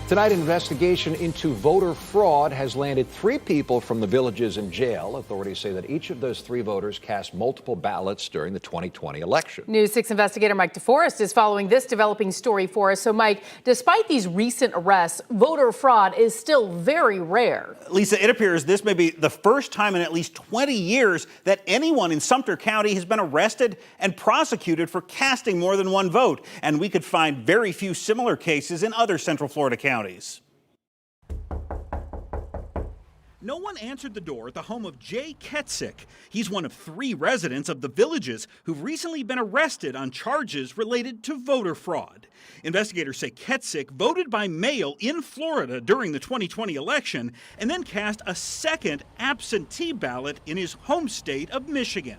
Tonight, an investigation into voter fraud has landed 3 people from the Villages in jail. Authorities say that each of those 3 voters cast multiple ballots during the 2020 election. News 6 investigator Mike DeForest is following this developing story for us. So, Mike, despite these recent arrests, voter fraud is still very rare. Lisa, it appears this may be the first time in at least 20 years that anyone in Sumter County has been arrested and prosecuted for casting more than one vote. And we could find very few similar cases in other Central Florida counties. No one answered the door at the home of Jay Ketsick. He's one of 3 residents of the Villages who've recently been arrested on charges related to voter fraud. Investigators say Ketsick voted by mail in Florida during the 2020 election and then cast a second absentee ballot in his home state of Michigan.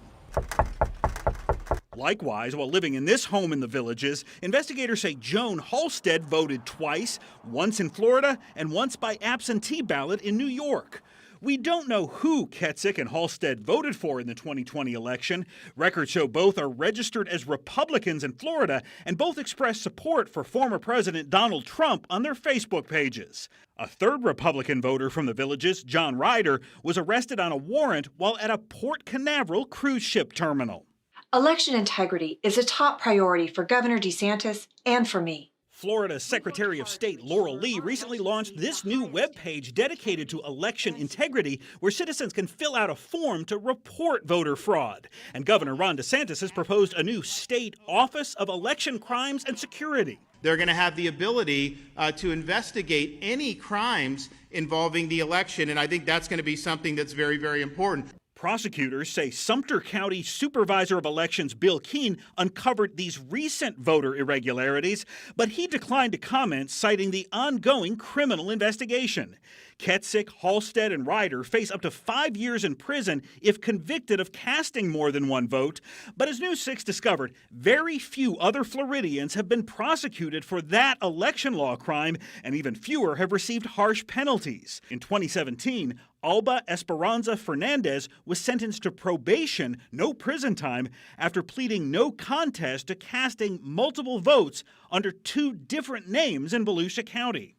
Likewise, while living in this home in the Villages, investigators say Joan Halstead voted twice, once in Florida and once by absentee ballot in New York. We don't know who Ketsick and Halstead voted for in the 2020 election. Records show both are registered as Republicans in Florida and both expressed support for former President Donald Trump on their Facebook pages. A third Republican voter from the Villages, John Ryder, was arrested on a warrant while at a Port Canaveral cruise ship terminal. Election integrity is a top priority for Governor DeSantis and for me. Florida's Secretary of State Laurel Lee recently launched this new webpage dedicated to election integrity, where citizens can fill out a form to report voter fraud. And Governor Ron DeSantis has proposed a new state Office of Election Crimes and Security. They're going to have the ability to investigate any crimes involving the election, and I think that's going to be something that's very, very important. Prosecutors say Sumter County Supervisor of Elections Bill Keene uncovered these recent voter irregularities, but he declined to comment, citing the ongoing criminal investigation. Ketsick, Halstead, and Ryder face up to 5 years in prison if convicted of casting more than one vote. But as News 6 discovered, very few other Floridians have been prosecuted for that election law crime, and even fewer have received harsh penalties. In 2017, Alba Esperanza Fernandez was sentenced to probation, no prison time, after pleading no contest to casting multiple votes under 2 different names in Volusia County.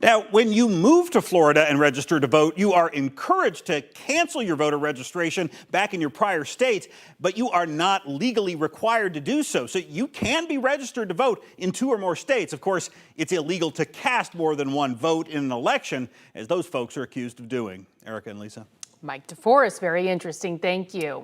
Now, when you move to Florida and register to vote, you are encouraged to cancel your voter registration back in your prior state, but you are not legally required to do so. So you can be registered to vote in 2 or more states. Of course, it's illegal to cast more than one vote in an election, as those folks are accused of doing. Erica and Lisa. Mike DeForest, very interesting. Thank you.